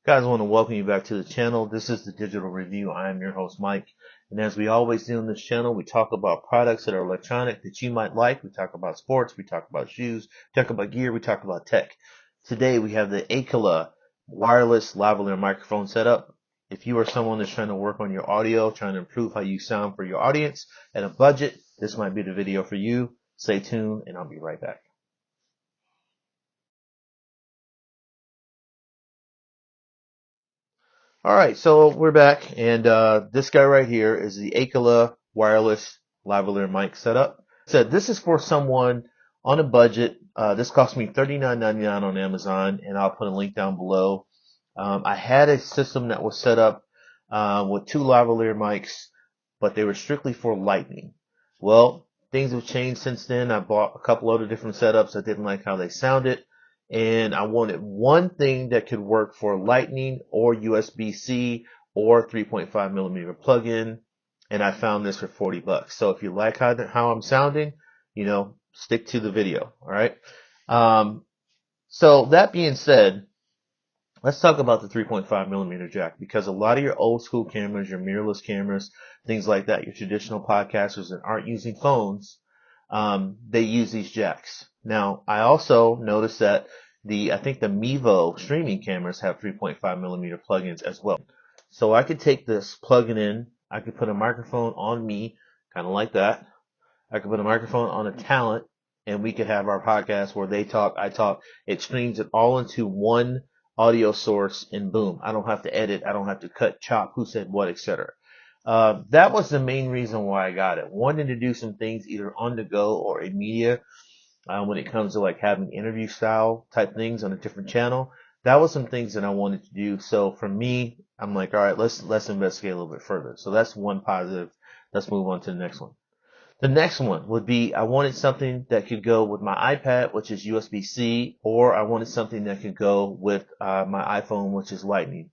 Guys, I want to welcome you back to the channel. This is the Digital Review. I am your host, Mike. And as we always do on this channel, we talk about products that are electronic that you might like. We talk about sports. We talk about shoes. We talk about gear. We talk about tech. Today, we have the Aikela wireless lavalier microphone setup. If you are someone that's trying to work on your audio, trying to improve how you sound for your audience at a budget, this might be the video for you. Stay tuned, and I'll be right back. All right, so we're back, and this guy right here is the Aikela wireless lavalier mic setup. So this is for someone on a budget. This cost me $39.99 on Amazon, and I'll put a link down below. I had a system that was set up with two lavalier mics, but they were strictly for lightning. Well, things have changed since then. I bought a couple other different setups. I didn't like how they sounded. And I wanted one thing that could work for Lightning or USB-C or 3.5 millimeter plug-in, and I found this for 40 bucks. So if you like how I'm sounding, stick to the video. All right. So that being said, let's talk about the 3.5 millimeter jack, because a lot of your old school cameras, your mirrorless cameras, things like that, your traditional podcasters that aren't using phones, they use these jacks. Now, I also noticed that I think the Mevo streaming cameras have 3.5 millimeter plugins as well. So I could take this, plug it in, I could put a microphone on me, kind of like that. I could put a microphone on a talent, and we could have our podcast where they talk, I talk. It streams it all into one audio source, and boom, I don't have to edit, I don't have to cut, chop, who said what, etc. That was the main reason why I got it. Wanting to do some things either on the go or in media, when it comes to like having interview style type things on a different channel. That was some things that I wanted to do. So for me, I'm like, all right, let's investigate a little bit further. So that's one positive. Let's move on to the next one. The next one would be I wanted something that could go with my iPad, which is USB-C, or I wanted something that could go with my iPhone, which is Lightning.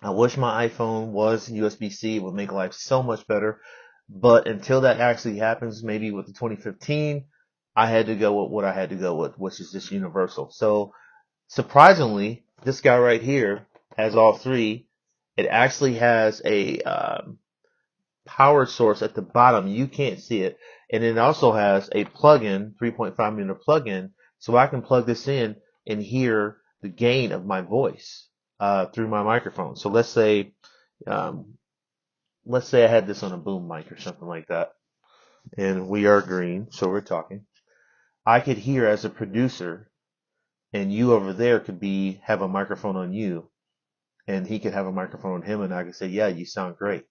I wish my iPhone was USB-C. It would make life so much better. But until that actually happens, maybe with the 2015, I had to go with what I had to go with, which is just universal. So surprisingly, this guy right here has all three. It actually has a power source at the bottom. You can't see it. And it also has a plug-in, 3.5 millimeter plug-in, so I can plug this in and hear the gain of my voice through my microphone. So um, let's say I had this on a boom mic or something like that, and we are green, so we're talking. I could hear as a producer, and you over there could have a microphone on you, and he could have a microphone on him, and I could say, yeah, you sound great.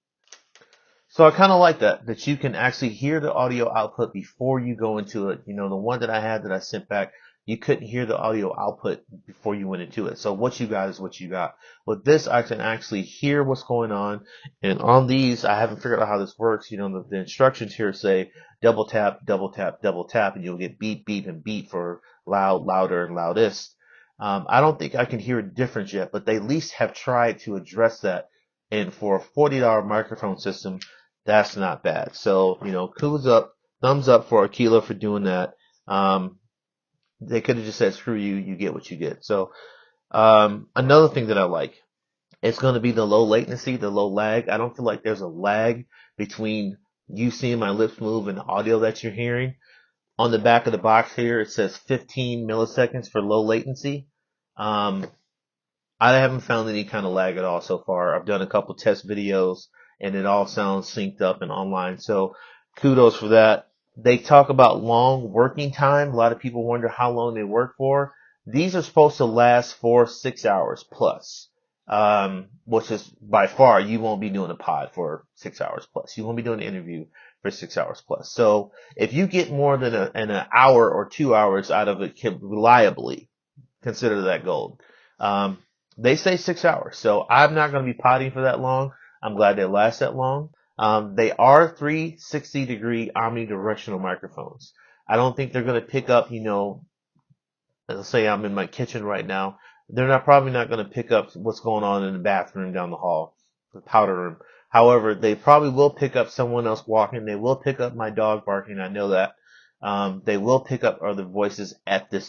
So I kind of like that you can actually hear the audio output before you go into it. The one that I had that I sent back, you couldn't hear the audio output before you went into it. So what you got is what you got. With this, I can actually hear what's going on. And on these, I haven't figured out how this works. The instructions here say double tap, double tap, double tap, and you'll get beep, beep, and beep for loud, louder, and loudest. I don't think I can hear a difference yet, but they at least have tried to address that. And for a $40 microphone system, that's not bad. So, kudos up, thumbs up for Aikela for doing that. They could have just said, screw you, you get what you get. So, another thing that I like, it's going to be the low latency, the low lag. I don't feel like there's a lag between you seeing my lips move and the audio that you're hearing. On the back of the box here, it says 15 milliseconds for low latency. I haven't found any kind of lag at all so far. I've done a couple test videos and it all sounds synced up and online. So kudos for that. They talk about long working time. A lot of people wonder how long they work for. These are supposed to last for 6 hours plus, which is by far, you won't be doing a pod for 6 hours plus. You won't be doing an interview for 6 hours plus. So if you get more than an hour or 2 hours out of it reliably, consider that gold. They say 6 hours, so I'm not going to be potting for that long. I'm glad they last that long. They are 360-degree omnidirectional microphones. I don't think they're going to pick up, let's say I'm in my kitchen right now. They're probably not going to pick up what's going on in the bathroom down the hall, the powder room. However, they probably will pick up someone else walking. They will pick up my dog barking. I know that. They will pick up other voices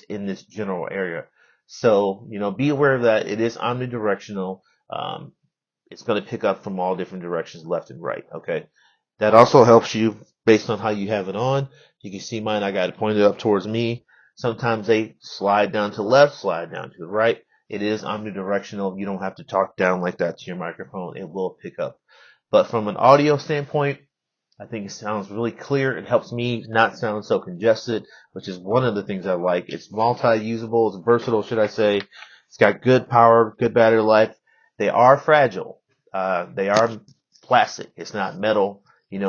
in this general area. So, be aware of that. It is omnidirectional. Um, it's going to pick up from all different directions, left and right. Okay. That also helps you based on how you have it on. You can see mine. I got it pointed up towards me. Sometimes they slide down to the left, slide down to the right. It is omnidirectional. You don't have to talk down like that to your microphone. It will pick up. But from an audio standpoint, I think it sounds really clear. It helps me not sound so congested, which is one of the things I like. It's multi-usable. It's versatile, should I say. It's got good power, good battery life. They are fragile. They are plastic. It's not metal,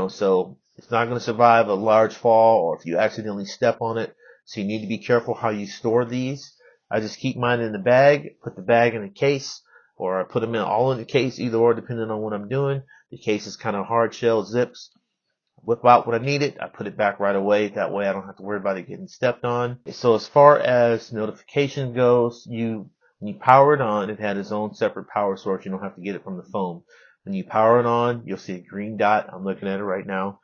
so it's not going to survive a large fall or if you accidentally step on it. So you need to be careful how you store these. I just keep mine in the bag, put the bag in a case, or I put them all in the case, either or, depending on what I'm doing. The case is kind of hard shell zips. Whip out what I needed. I put it back right away. That way I don't have to worry about it getting stepped on. So as far as notification goes, when you power it on, it had its own separate power source. You don't have to get it from the phone. When you power it on, you'll see a green dot. I'm looking at it right now.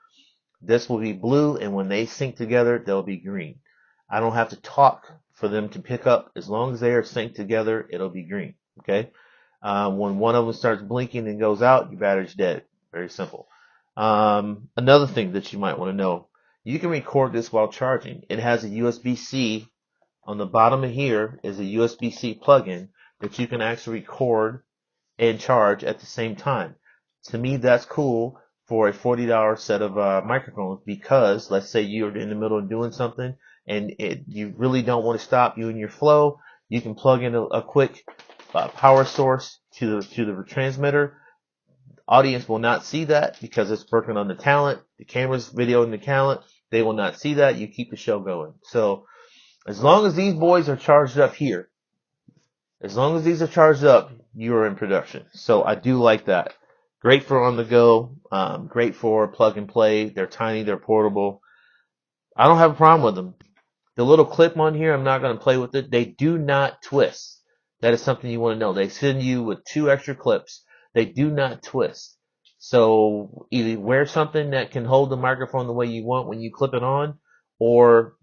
This will be blue, and when they sync together, they'll be green. I don't have to talk for them to pick up. As long as they are synced together, it'll be green. Okay? When one of them starts blinking and goes out, your battery's dead. Very simple. Another thing that you might want to know, you can record this while charging. It has a USB-C on the bottom of here is a USB-C plug-in that you can actually record and charge at the same time. To me, that's cool for a $40 set of microphones because let's say you're in the middle of doing something and you really don't want to stop you in your flow. You can plug in a quick power source to the transmitter. Audience will not see that because it's working on the talent. The camera's videoing the talent. They will not see that. You keep the show going. So as long as these boys are charged up here, as long as these are charged up, you are in production. So I do like that. Great for on the go. Great for plug and play. They're tiny. They're portable. I don't have a problem with them. The little clip on here, I'm not going to play with it. They do not twist. That is something you want to know. They send you with 2 extra clips. They do not twist. So either wear something that can hold the microphone the way you want when you clip it on, or,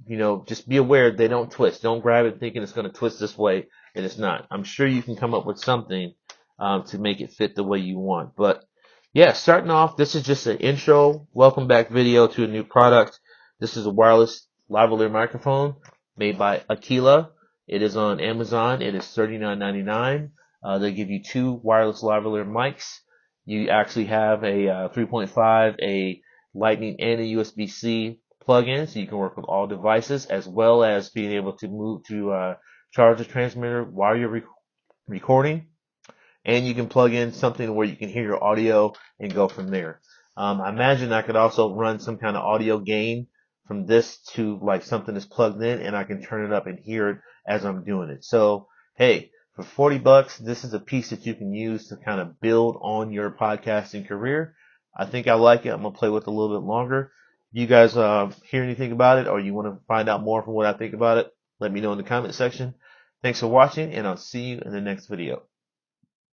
just be aware they don't twist. Don't grab it thinking it's going to twist this way, and it's not. I'm sure you can come up with something to make it fit the way you want. But yeah, starting off, this is just an intro, welcome back video to a new product. This is a wireless lavalier microphone made by Aikela. It is on Amazon. It is $39.99. They give you 2 wireless lavalier mics. You actually have a 3.5, a Lightning, and a USB-C plug-in, so you can work with all devices, as well as being able to move to charge the transmitter while you're recording. And you can plug in something where you can hear your audio and go from there. I imagine I could also run some kind of audio gain from this to like something that's plugged in, and I can turn it up and hear it as I'm doing it. So, hey, for $40, this is a piece that you can use to kind of build on your podcasting career. I think I like it. I'm going to play with it a little bit longer. You guys hear anything about it, or you want to find out more from what I think about it, let me know in the comment section. Thanks for watching, and I'll see you in the next video.